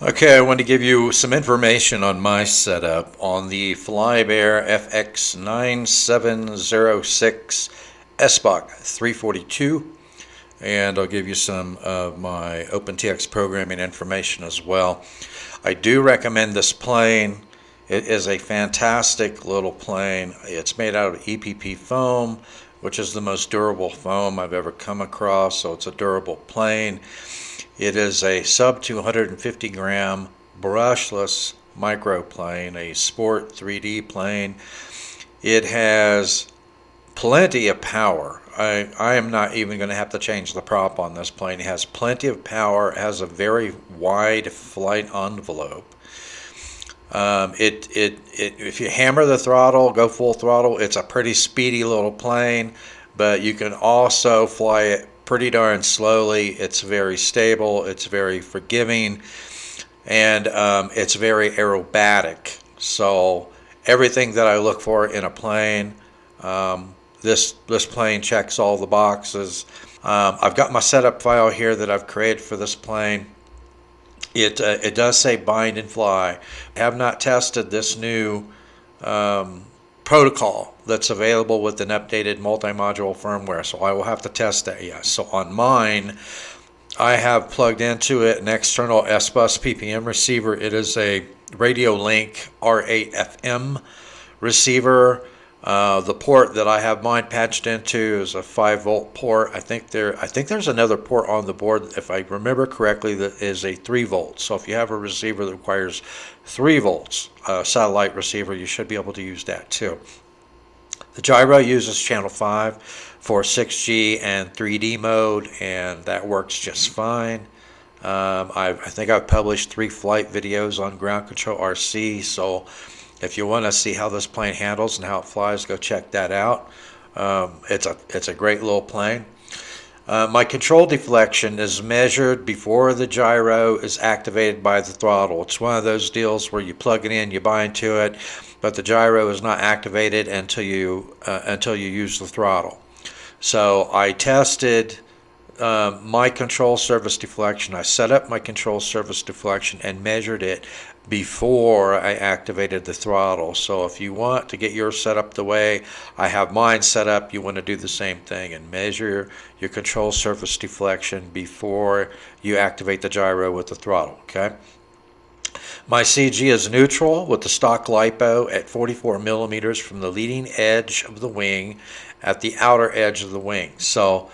Okay, I want to give you some information on my setup on the FlyBear FX9706 SBACH 342, and I'll give you some of my OpenTX programming information as well. I do recommend this plane. It is a fantastic little plane. It's made out of EPP foam, which is the most durable foam I've ever come across, so it's a durable plane. It is a sub-250g brushless microplane, a sport 3D plane. It has plenty of power. I am not even going to have to change the prop on this plane. It has plenty of power. It has a very wide flight envelope. If you hammer the throttle, go full throttle, it's a pretty speedy little plane, but you can also fly it pretty darn slowly. It's very stable, it's very forgiving, and it's very aerobatic. So everything that I look for in a plane, this plane checks all the boxes. I've got my setup file here that I've created for this plane. It does say bind and fly. I have not tested this new protocol that's available with an updated multi-module firmware, so I will have to test that yet. So on mine, I have plugged into it an external SBUS PPM receiver. It is a RadioLink R8 FM receiver. The port that I have mine patched into is a 5-volt port. I think there's another port on the board, if I remember correctly, that is a 3 volts. So if you have a receiver that requires 3 volts, satellite receiver, you should be able to use that too. The gyro uses channel 5 for 6G and 3D mode, and that works just fine. I think I've published 3 flight videos on ground control RC, so if you want to see how this plane handles and how it flies, go check that out. It's a great little plane. My control deflection is measured before the gyro is activated by the throttle. It's one of those deals where you plug it in, you bind to it, but the gyro is not activated until you use the throttle. So I tested my control surface deflection. I set up my control surface deflection and measured it before I activated the throttle. So if you want to get yours set up the way I have mine set up, you want to do the same thing and measure your control surface deflection before you activate the gyro with the throttle. Okay. My CG is neutral with the stock LiPo at 44 millimeters from the leading edge of the wing at the outer edge of the wing. So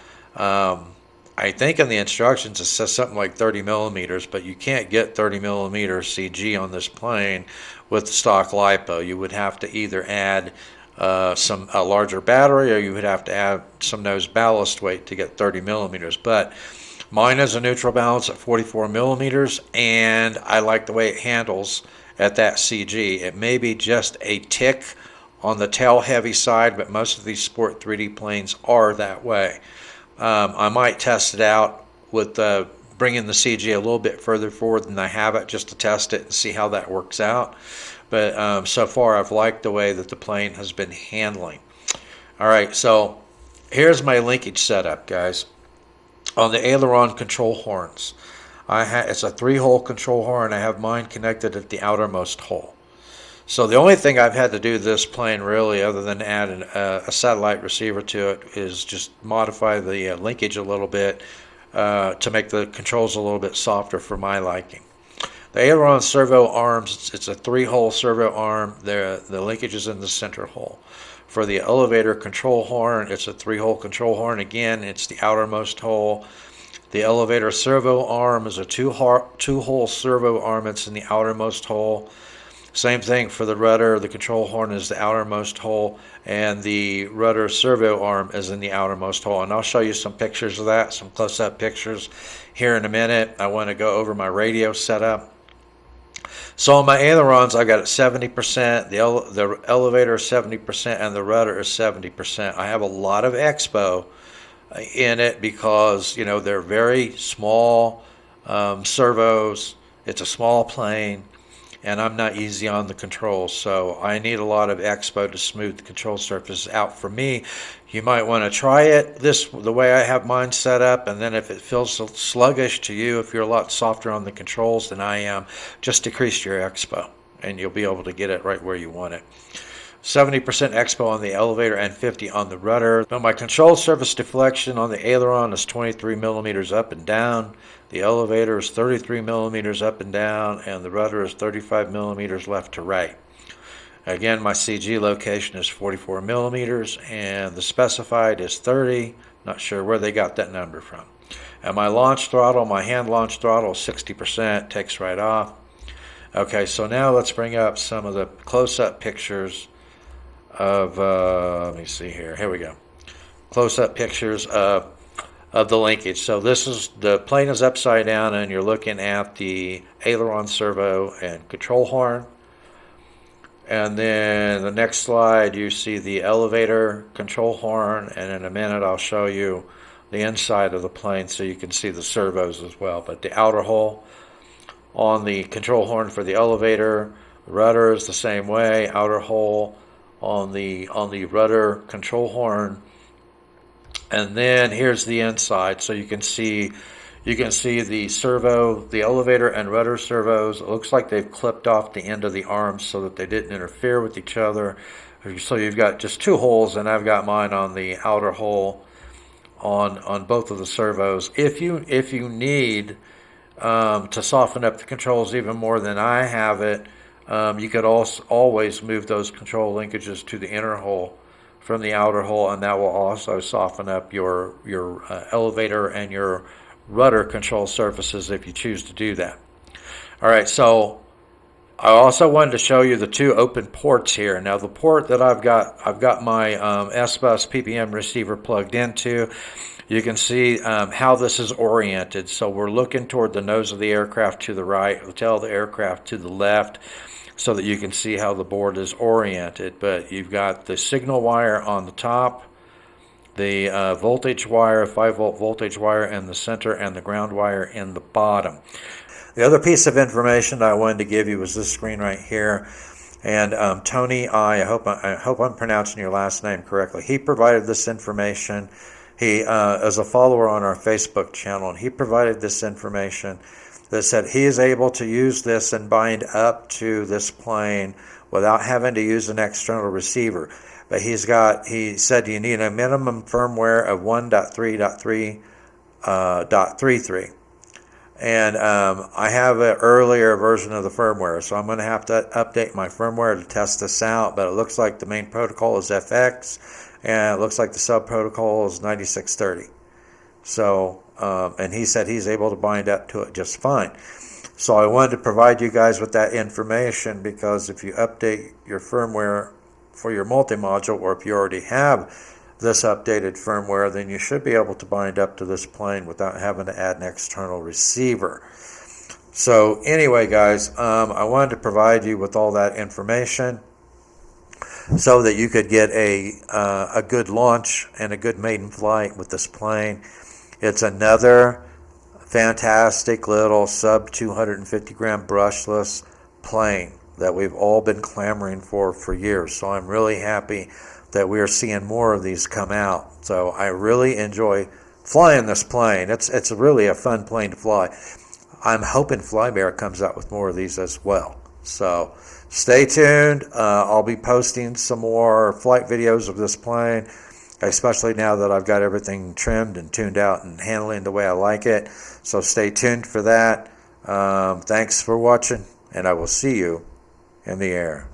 I think in the instructions it says something like 30 millimeters, but you can't get 30 millimeter CG on this plane with the stock LiPo. You would have to either add a larger battery, or you would have to add some nose ballast weight to get 30 millimeters. But mine is a neutral balance at 44 millimeters, and I like the way it handles at that CG. It may be just a tick on the tail heavy side, but most of these Sport 3D planes are that way. I might test it out with bringing the CG a little bit further forward than I have it, just to test it and see how that works out. But so far I've liked the way that the plane has been handling. Alright, so here's my linkage setup, guys. On the aileron control horns, it's a 3-hole control horn. I have mine connected at the outermost hole. So the only thing I've had to do to this plane, really, other than add a satellite receiver to it, is just modify the linkage a little bit to make the controls a little bit softer for my liking. The aileron servo arms, it's a 3-hole servo arm. The linkage is in the center hole. For the elevator control horn, it's a 3-hole control horn. Again, it's the outermost hole. The elevator servo arm is a 2-hole servo arm. It's in the outermost hole. Same thing for the rudder. The control horn is the outermost hole, and the rudder servo arm is in the outermost hole. And I'll show you some pictures of that, some close-up pictures here in a minute. I want to go over my radio setup. So on my ailerons, I got it 70%, the elevator is 70%, and the rudder is 70%. I have a lot of expo in it because, you know, they're very small servos. It's a small plane. and I'm not easy on the controls, so I need a lot of expo to smooth the control surface out for me. You might want to try it the way I have mine set up, and then if it feels sluggish to you, if you're a lot softer on the controls than I am, just decrease your expo and you'll be able to get it right where you want it. 70% expo on the elevator and 50 on the rudder. Now my control surface deflection on the aileron is 23 millimeters up and down. The elevator is 33 millimeters up and down, and the rudder is 35 millimeters left to right. Again, my CG location is 44 millimeters, and the specified is 30. Not sure where they got that number from. And my launch throttle, my hand launch throttle is 60%, takes right off. Okay, so now let's bring up some of the close-up pictures of, let me see here. Here we go. Close-up pictures of the linkage. So this is, the plane is upside down, and you're looking at the aileron servo and control horn. And then the next slide, you see the elevator control horn, and in a minute I'll show you the inside of the plane so you can see the servos as well. But the outer hole on the control horn for the elevator, rudder is the same way, outer hole on the rudder control horn. And then here's the inside, so you can see the servo, the elevator and rudder servos. It looks like they've clipped off the end of the arms so that they didn't interfere with each other. So you've got just two holes, and I've got mine on the outer hole on both of the servos. If you need to soften up the controls even more than I have it, you could also always move those control linkages to the inner hole from the outer hole, and that will also soften up your elevator and your rudder control surfaces if you choose to do that. All right, so I also wanted to show you the two open ports here. Now the port that I've got my SBUS PPM receiver plugged into. You can see how this is oriented. So we're looking toward the nose of the aircraft to the right, the tail of the aircraft to the left, so that you can see how the board is oriented. But you've got the signal wire on the top, the voltage wire, 5-volt voltage wire in the center, and the ground wire in the bottom. The other piece of information that I wanted to give you was this screen right here. And Tony, I hope I'm pronouncing your last name correctly. He provided this information. He is a follower on our Facebook channel, and he provided this information that said he is able to use this and bind up to this plane without having to use an external receiver. But he said you need a minimum firmware of 1.3.3.33. And I have an earlier version of the firmware, so I'm going to have to update my firmware to test this out. But it looks like the main protocol is FX, and it looks like the sub protocol is 9630. So, and he said he's able to bind up to it just fine. So I wanted to provide you guys with that information, because if you update your firmware for your multi-module, or if you already have this updated firmware, then you should be able to bind up to this plane without having to add an external receiver. So anyway, guys, I wanted to provide you with all that information so that you could get a good launch and a good maiden flight with this plane. It's another fantastic little sub 250-gram brushless plane that we've all been clamoring for years. So I'm really happy that we are seeing more of these come out. So I really enjoy flying this plane. It's really a fun plane to fly. I'm hoping FlyBear comes out with more of these as well. So stay tuned. I'll be posting some more flight videos of this plane, especially now that I've got everything trimmed and tuned out and handling the way I like it. So stay tuned for that. Thanks for watching, and I will see you in the air.